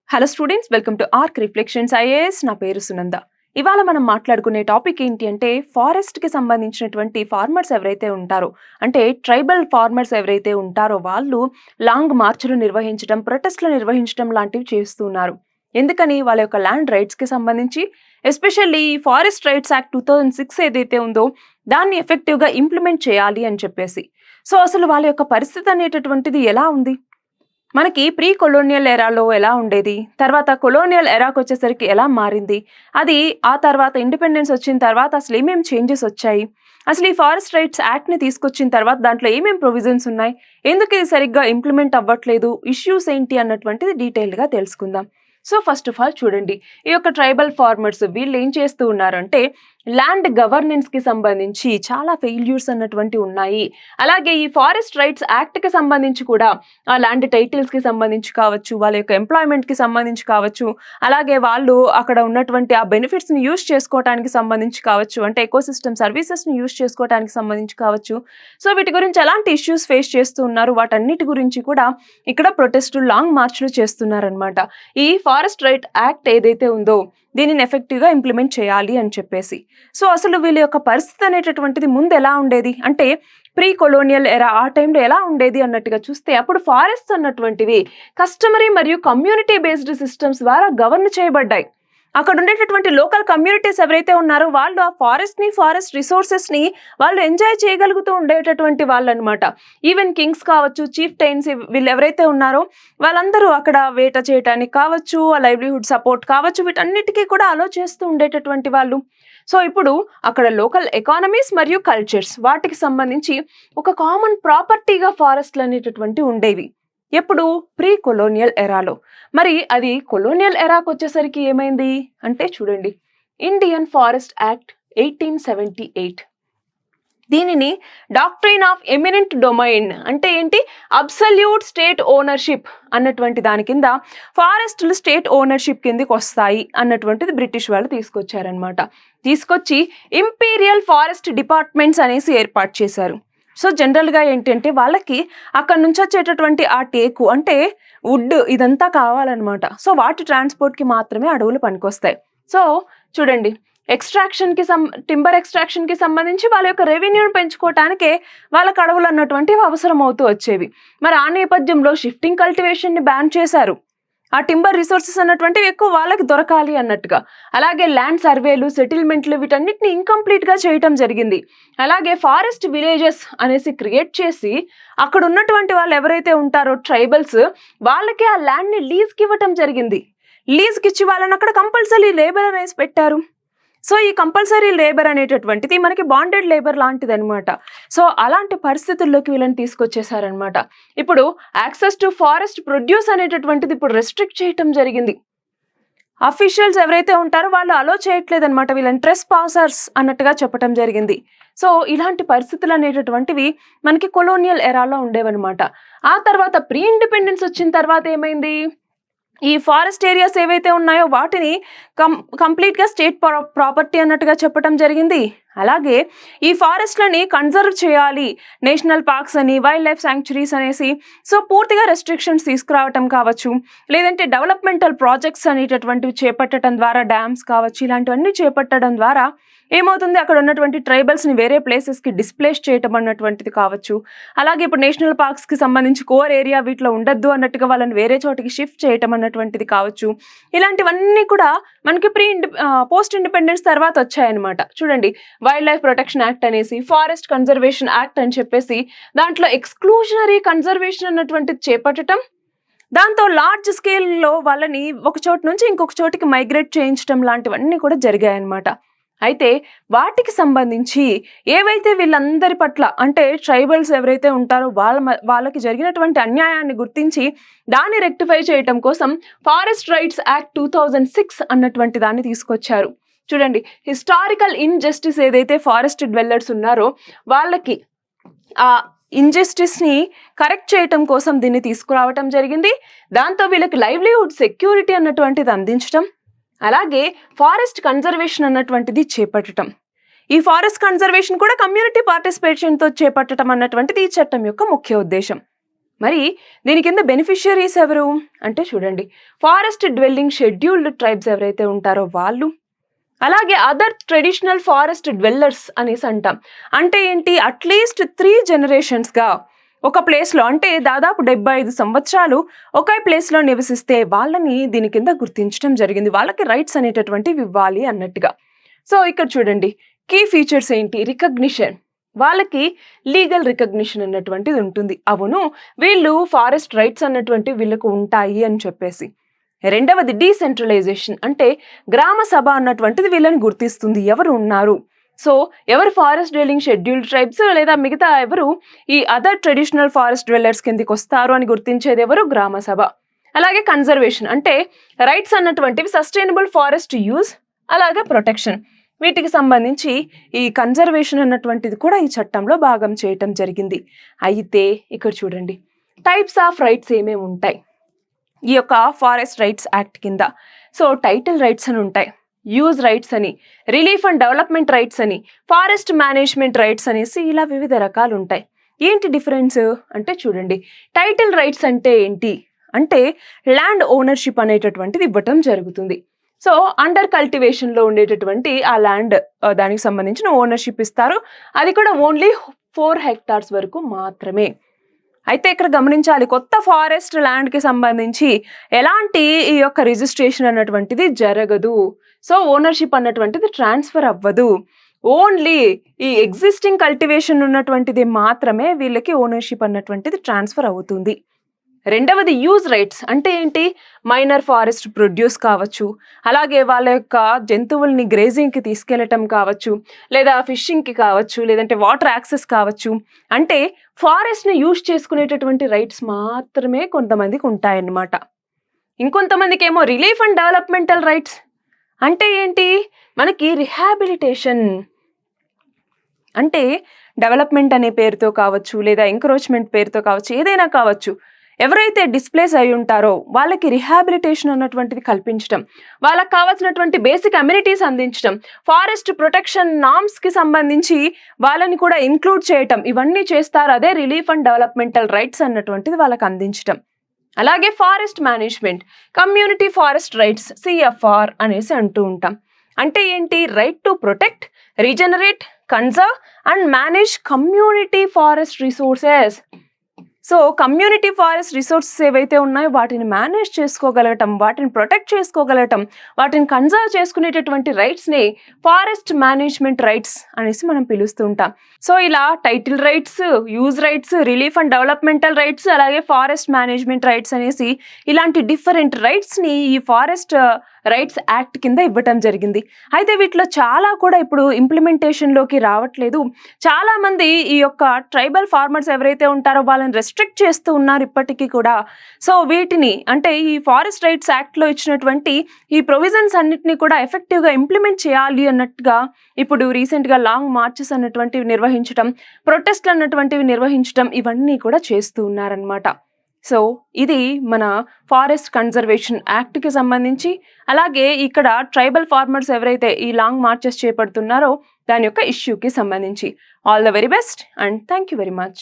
Hello students, welcome to arc reflections IAS. నా పేరు సునంద. ఇవాళ మనం మాట్లాడుకునే టాపిక్ ఏంటి అంటే ఫారెస్ట్కి సంబంధించినటువంటి ఫార్మర్స్ ఎవరైతే ఉంటారో, అంటే ట్రైబల్ ఫార్మర్స్ ఎవరైతే ఉంటారో వాళ్ళు లాంగ్ మార్చులు నిర్వహించడం, ప్రొటెస్ట్లు నిర్వహించడం లాంటివి చేస్తున్నారు. ఎందుకని? వాళ్ళ యొక్క ల్యాండ్ రైట్స్కి సంబంధించి, ఎస్పెషల్లీ ఫారెస్ట్ రైట్స్ యాక్ట్ 2006 ఏదైతే ఉందో దాన్ని ఎఫెక్టివ్గా ఇంప్లిమెంట్ చేయాలి అని చెప్పేసి. సో అసలు వాళ్ళ యొక్క పరిస్థితి అనేటటువంటిది ఎలా ఉంది? మనకి ప్రీ కొలోనియల్ ఎరాలో ఎలా ఉండేది, తర్వాత కొలోనియల్ ఎరాకి వచ్చేసరికి ఎలా మారింది, అది ఆ తర్వాత ఇండిపెండెన్స్ వచ్చిన తర్వాత అసలు ఏమేమి చేంజెస్ వచ్చాయి, అసలు ఈ ఫారెస్ట్ రైట్స్ యాక్ట్ని తీసుకొచ్చిన తర్వాత దాంట్లో ఏమేమి ప్రొవిజన్స్ ఉన్నాయి, ఎందుకు ఇది సరిగ్గా ఇంప్లిమెంట్ అవ్వట్లేదు, ఇష్యూస్ ఏంటి అన్నటువంటిది డీటెయిల్డ్గా తెలుసుకుందాం. సో ఫస్ట్ ఆఫ్ ఆల్ చూడండి, ఈ యొక్క ట్రైబల్ ఫార్మర్స్ వీళ్ళు ఏం చేస్తూ ఉన్నారంటే ల్యాండ్ గవర్నెన్స్కి సంబంధించి చాలా ఫెయిల్యూర్స్ అన్నటువంటి ఉన్నాయి. అలాగే ఈ ఫారెస్ట్ రైట్స్ యాక్ట్కి సంబంధించి కూడా ఆ ల్యాండ్ టైటిల్స్కి సంబంధించి కావచ్చు, వాళ్ళ యొక్క ఎంప్లాయ్మెంట్కి సంబంధించి కావచ్చు, అలాగే వాళ్ళు అక్కడ ఉన్నటువంటి ఆ బెనిఫిట్స్ని యూజ్ చేసుకోవడానికి సంబంధించి కావచ్చు, అంటే ఎకోసిస్టమ్ సర్వీసెస్ని యూజ్ చేసుకోవడానికి సంబంధించి కావచ్చు. సో వీటి గురించి ఎలాంటి ఇష్యూస్ ఫేస్ చేస్తూ ఉన్నారు, వాటన్నిటి గురించి కూడా ఇక్కడ ప్రొటెస్టులు, లాంగ్ మార్చ్లు చేస్తున్నారనమాట. ఈ ఫారెస్ట్ రైట్ యాక్ట్ ఏదైతే ఉందో దీనిని ఎఫెక్టివ్గా ఇంప్లిమెంట్ చేయాలి అని చెప్పేసి. సో అసలు వీళ్ళ యొక్క పరిస్థితి అనేటటువంటిది ముందు ఎలా ఉండేది అంటే ప్రీ కొలోనియల్ ఎరా ఆ టైంలో ఎలా ఉండేది అన్నట్టుగా చూస్తే, అప్పుడు ఫారెస్ట్స్ అన్నటువంటివి కస్టమరీ మరియు కమ్యూనిటీ బేస్డ్ సిస్టమ్స్ ద్వారా గవర్న్ చేయబడ్డాయి. అక్కడ ఉండేటటువంటి లోకల్ కమ్యూనిటీస్ ఎవరైతే ఉన్నారో వాళ్ళు ఆ ఫారెస్ట్ రిసోర్సెస్ని వాళ్ళు ఎంజాయ్ చేయగలుగుతూ ఉండేటటువంటి వాళ్ళు అనమాట. ఈవెన్ కింగ్స్ కావచ్చు, చీఫ్ టైన్స్, వీళ్ళు ఎవరైతే ఉన్నారో వాళ్ళందరూ అక్కడ వేట చేయడానికి కావచ్చు, లైవ్లీహుడ్ సపోర్ట్ కావచ్చు, వీటన్నిటికీ కూడా అలో చేస్తూ ఉండేటటువంటి వాళ్ళు. సో ఇప్పుడు అక్కడ లోకల్ ఎకానమీస్ మరియు కల్చర్స్ వాటికి సంబంధించి ఒక కామన్ ప్రాపర్టీగా ఫారెస్ట్లు అనేటటువంటి ఉండేవి. ఎప్పుడు? ప్రీ కొలోనియల్ ఎరాలో. మరి అది కొలోనియల్ ఎరాకు వచ్చేసరికి ఏమైంది అంటే చూడండి, ఇండియన్ ఫారెస్ట్ యాక్ట్ 1878, దీనిని డాక్ట్రైన్ ఆఫ్ ఎమినెంట్ డొమైన్ అంటే ఏంటి, అబ్సల్యూట్ స్టేట్ ఓనర్షిప్ అన్నటువంటి దాని కింద ఫారెస్ట్లు స్టేట్ ఓనర్షిప్ కిందకి వస్తాయి అన్నటువంటిది బ్రిటిష్ వాళ్ళు తీసుకొచ్చారనమాట. తీసుకొచ్చి ఇంపీరియల్ ఫారెస్ట్ డిపార్ట్మెంట్స్ అనేసి ఏర్పాటు చేశారు. సో జనరల్గా ఏంటంటే వాళ్ళకి అక్కడ నుంచి వచ్చేటటువంటి ఆ టేకు అంటే వుడ్ ఇదంతా కావాలన్నమాట. సో వాటి ట్రాన్స్పోర్ట్కి మాత్రమే అడవులు పనికొస్తాయి. సో చూడండి, టింబర్ ఎక్స్ట్రాక్షన్కి సంబంధించి వాళ్ళ యొక్క రెవెన్యూని పెంచుకోవటానికే వాళ్ళకి అడవులు అన్నటువంటివి అవసరం అవుతూ వచ్చేవి. మరి ఆ నేపథ్యంలో షిఫ్టింగ్ కల్టివేషన్ని బ్యాన్ చేశారు. ఆ టింబర్ రిసోర్సెస్ అన్నటువంటివి ఎక్కువ వాళ్ళకి దొరకాలి అన్నట్టుగా. అలాగే ల్యాండ్ సర్వేలు, సెటిల్మెంట్లు వీటన్నిటిని ఇంకంప్లీట్గా చేయటం జరిగింది. అలాగే ఫారెస్ట్ విలేజెస్ అనేసి క్రియేట్ చేసి అక్కడ ఉన్నటువంటి వాళ్ళు ఎవరైతే ఉంటారో ట్రైబల్స్, వాళ్ళకి ఆ ల్యాండ్ని లీజ్కి ఇవ్వటం జరిగింది. లీజ్కి ఇచ్చి వాళ్ళని అక్కడ కంపల్సరీ లేబర్ అనేసి పెట్టారు. సో ఈ కంపల్సరీ లేబర్ అనేటటువంటిది మనకి బాండెడ్ లేబర్ లాంటిది అనమాట. సో అలాంటి పరిస్థితుల్లోకి వీళ్ళని తీసుకొచ్చేసారనమాట. ఇప్పుడు యాక్సెస్ టు ఫారెస్ట్ ప్రొడ్యూస్ అనేటటువంటిది ఇప్పుడు రెస్ట్రిక్ట్ చేయటం జరిగింది. అఫీషియల్స్ ఎవరైతే ఉంటారో వాళ్ళు అలో చేయట్లేదు అనమాట, వీళ్ళని ట్రెస్ పాసర్స్ అన్నట్టుగా చెప్పడం జరిగింది. సో ఇలాంటి పరిస్థితులు అనేటటువంటివి మనకి కొలోనియల్ ఎరాలో ఉండేవన్నమాట. ఆ తర్వాత ప్రీ ఇండిపెండెన్స్ వచ్చిన తర్వాత ఏమైంది, ఈ ఫారెస్ట్ ఏరియాస్ ఏవైతే ఉన్నాయో వాటిని కంప్లీట్గా స్టేట్ ప్రాపర్టీ అన్నట్టుగా చెప్పడం జరిగింది. అలాగే ఈ ఫారెస్ట్లని కన్జర్వ్ చేయాలి, నేషనల్ పార్క్స్ అని, వైల్డ్ లైఫ్ శాంక్చురీస్ అనేసి సో పూర్తిగా రెస్ట్రిక్షన్స్ తీసుకురావటం కావచ్చు, లేదంటే డెవలప్మెంటల్ ప్రాజెక్ట్స్ అనేటటువంటివి చేపట్టడం ద్వారా, డ్యామ్స్ కావచ్చు, ఇలాంటివన్నీ చేపట్టడం ద్వారా ఏమవుతుంది, అక్కడ ఉన్నటువంటి ట్రైబల్స్ని వేరే ప్లేసెస్కి డిస్ప్లేస్ చేయటం అన్నటువంటిది కావచ్చు. అలాగే ఇప్పుడు నేషనల్ పార్క్స్కి సంబంధించి కోర్ ఏరియా వీటిలో ఉండద్దు అన్నట్టుగా వాళ్ళని వేరే చోటికి షిఫ్ట్ చేయటం అన్నటువంటిది కావచ్చు. ఇలాంటివన్నీ కూడా మనకి పోస్ట్ ఇండిపెండెన్స్ తర్వాత వచ్చాయన్నమాట. చూడండి, వైల్డ్ లైఫ్ ప్రొటెక్షన్ యాక్ట్ అనేసి, ఫారెస్ట్ కన్జర్వేషన్ యాక్ట్ అని చెప్పేసి దాంట్లో ఎక్స్క్లూజనరీ కన్జర్వేషన్ అన్నటువంటిది చేపట్టడం, దాంతో లార్జ్ స్కేల్లో వాళ్ళని ఒక చోటు నుంచి ఇంకొక చోటికి మైగ్రేట్ చేయించడం లాంటివన్నీ కూడా జరిగాయన్నమాట. అయితే వాటికి సంబంధించి ఏవైతే వీళ్ళందరి పట్ల అంటే ట్రైబల్స్ ఎవరైతే ఉంటారో వాళ్ళకి జరిగినటువంటి అన్యాయాన్ని గుర్తించి దాన్ని రెక్టిఫై చేయటం కోసం ఫారెస్ట్ రైట్స్ యాక్ట్ 2006 అన్నటువంటి దాన్ని తీసుకొచ్చారు. చూడండి, హిస్టారికల్ ఇన్జస్టిస్ ఏదైతే ఫారెస్ట్ డ్వెల్లర్స్ ఉన్నారో వాళ్ళకి ఆ ఇంజస్టిస్ని కరెక్ట్ చేయటం కోసం దీన్ని తీసుకురావటం జరిగింది. దాంతో వీళ్ళకి లైవ్లీహుడ్ సెక్యూరిటీ అన్నటువంటిది అందించటం, అలాగే ఫారెస్ట్ కన్జర్వేషన్ అన్నటువంటిది చేపట్టడం. ఈ ఫారెస్ట్ కన్జర్వేషన్ కూడా కమ్యూనిటీ పార్టిసిపేషన్తో చేపట్టడం అన్నటువంటిది ఈ చట్టం యొక్క ముఖ్య ఉద్దేశం. మరి దీని కింద బెనిఫిషియరీస్ ఎవరు అంటే చూడండి, ఫారెస్ట్ డ్వెల్లింగ్ షెడ్యూల్డ్ ట్రైబ్స్ ఎవరైతే ఉంటారో వాళ్ళు, అలాగే అదర్ ట్రెడిషనల్ ఫారెస్ట్ డ్వెల్లర్స్ అనేసి అంటాం. అంటే ఏంటి, అట్లీస్ట్ 3 జనరేషన్స్గా ఒక ప్లేస్లో, అంటే దాదాపు 75 సంవత్సరాలు ఒకే ప్లేస్లో నివసిస్తే వాళ్ళని దీని కింద గుర్తించడం జరిగింది. వాళ్ళకి రైట్స్ అనేటటువంటివి ఇవ్వాలి అన్నట్టుగా. సో ఇక్కడ చూడండి, కీ ఫీచర్స్ ఏంటి, రికగ్నిషన్, వాళ్ళకి లీగల్ రికగ్నిషన్ అన్నటువంటిది ఉంటుంది. అవును, వీళ్ళు ఫారెస్ట్ రైట్స్ అన్నటువంటి వీళ్ళకు ఉంటాయి అని చెప్పేసి. రెండవది డీసెంట్రలైజేషన్, అంటే గ్రామ సభ అన్నటువంటిది వీళ్ళని గుర్తిస్తుంది, ఎవరు ఉన్నారు. సో ఎవరు ఫారెస్ట్ డ్వెల్లింగ్ షెడ్యూల్డ్ ట్రైబ్స్ లేదా మిగతా ఎవరు ఈ అదర్ ట్రెడిషనల్ ఫారెస్ట్ డ్వెల్లర్స్ కిందికి వస్తారు అని గుర్తించేది ఎవరు, గ్రామ సభ. అలాగే కన్జర్వేషన్, అంటే రైట్స్ అన్నటువంటివి సస్టైనబుల్ ఫారెస్ట్ యూజ్, అలాగే ప్రొటెక్షన్, వీటికి సంబంధించి ఈ కన్జర్వేషన్ అన్నటువంటిది కూడా ఈ చట్టంలో భాగం చేయటం జరిగింది. అయితే ఇక్కడ చూడండి, టైప్స్ ఆఫ్ రైట్స్ ఏమేమి ఉంటాయి ఈ యొక్క ఫారెస్ట్ రైట్స్ యాక్ట్ కింద. సో టైటిల్ రైట్స్ అని ఉంటాయి, యూజ్ రైట్స్ అని, రిలీఫ్ అండ్ డెవలప్మెంట్ రైట్స్ అని, ఫారెస్ట్ మేనేజ్మెంట్ రైట్స్ అనేసి ఇలా వివిధ రకాలు ఉంటాయి. ఏంటి డిఫరెన్స్ అంటే చూడండి, టైటిల్ రైట్స్ అంటే ఏంటి అంటే ల్యాండ్ ఓనర్షిప్ అనేటటువంటిది ఇవ్వటం జరుగుతుంది. సో అండర్ కల్టివేషన్లో ఉండేటటువంటి ఆ ల్యాండ్, దానికి సంబంధించిన ఓనర్షిప్ ఇస్తారు. అది కూడా ఓన్లీ 4 హెక్టార్స్ వరకు మాత్రమే. అయితే ఇక్కడ గమనించాలి, కొత్త ఫారెస్ట్ ల్యాండ్కి సంబంధించి ఎలాంటి ఈ యొక్క రిజిస్ట్రేషన్ అన్నటువంటిది జరగదు. సో ఓనర్షిప్ అన్నటువంటిది ట్రాన్స్ఫర్ అవ్వదు. ఓన్లీ ఈ ఎగ్జిస్టింగ్ కల్టివేషన్ ఉన్నటువంటిది మాత్రమే వీళ్ళకి ఓనర్షిప్ అన్నటువంటిది ట్రాన్స్ఫర్ అవుతుంది. రెండవది యూజ్ రైట్స్, అంటే ఏంటి, మైనర్ ఫారెస్ట్ ప్రొడ్యూస్ కావచ్చు, అలాగే వాళ్ళ యొక్క జంతువుల్ని గ్రేజింగ్కి తీసుకెళ్లటం కావచ్చు, లేదా ఫిషింగ్కి కావచ్చు, లేదంటే వాటర్ యాక్సెస్ కావచ్చు. అంటే ఫారెస్ట్ని యూజ్ చేసుకునేటటువంటి రైట్స్ మాత్రమే కొంతమందికి ఉంటాయన్నమాట. ఇంకొంతమందికి ఏమో రిలీఫ్ అండ్ డెవలప్మెంటల్ రైట్స్, అంటే ఏంటి, మనకి రిహాబిలిటేషన్, అంటే డెవలప్మెంట్ అనే పేరుతో కావచ్చు, లేదా ఎంకరేజ్మెంట్ పేరుతో కావచ్చు, ఏదైనా కావచ్చు, ఎవరైతే డిస్ప్లేస్ అయి ఉంటారో వాళ్ళకి రిహాబిలిటేషన్ అన్నటువంటిది కల్పించడం, వాళ్ళకి కావాల్సినటువంటి బేసిక్ అమ్యూనిటీస్ అందించడం, ఫారెస్ట్ ప్రొటెక్షన్ నామ్స్కి సంబంధించి వాళ్ళని కూడా ఇంక్లూడ్ చేయటం, ఇవన్నీ చేస్తారు. అదే రిలీఫ్ అండ్ డెవలప్మెంటల్ రైట్స్ అన్నటువంటిది వాళ్ళకి అందించడం. అలాగే forest management, community forest rights, CFR అనేసి అంటూ ఉంటాం. అంటే ఏంటి, right to protect, regenerate, conserve and manage community forest resources. So community forest resources ఏవైతే ఉన్నాయో వాటిని మేనేజ్ చేసుకోగలగటం, వాటిని ప్రొటెక్ట్ చేసుకోగలగటం, వాటిని కన్జర్వ్ చేసుకునేటటువంటి రైట్స్ని ఫారెస్ట్ మేనేజ్మెంట్ రైట్స్ అనేసి మనం పిలుస్తూ ఉంటాం. సో ఇలా title rights, use rights, relief and developmental rights, అలాగే ఫారెస్ట్ మేనేజ్మెంట్ రైట్స్ అనేసి ఇలాంటి డిఫరెంట్ రైట్స్ని ఈ ఫారెస్ట్ రైట్స్ యాక్ట్ కింద ఇవ్వటం జరిగింది. అయితే వీటిలో చాలా కూడా ఇప్పుడు ఇంప్లిమెంటేషన్లోకి రావట్లేదు. చాలామంది ఈ యొక్క ట్రైబల్ ఫార్మర్స్ ఎవరైతే ఉంటారో వాళ్ళని రెస్ట్రిక్ట్ చేస్తూ ఉన్నారు ఇప్పటికీ కూడా. సో వీటిని, అంటే ఈ ఫారెస్ట్ రైట్స్ యాక్ట్లో ఇచ్చినటువంటి ఈ ప్రొవిజన్స్ అన్నిటినీ కూడా ఎఫెక్టివ్గా ఇంప్లిమెంట్ చేయాలి అన్నట్టుగా ఇప్పుడు రీసెంట్గా లాంగ్ మార్చెస్ అన్నటువంటివి నిర్వహించడం, ప్రొటెస్ట్లు అన్నటువంటివి నిర్వహించడం, ఇవన్నీ కూడా చేస్తూ ఉన్నారనమాట. సో ఇది మన ఫారెస్ట్ కన్జర్వేషన్ యాక్ట్కి సంబంధించి, అలాగే ఇక్కడ ట్రైబల్ ఫార్మర్స్ ఎవరైతే ఈ లాంగ్ మార్చెస్ చేపడుతున్నారో దాని యొక్క ఇష్యూకి సంబంధించి. All the very best and thank you very much.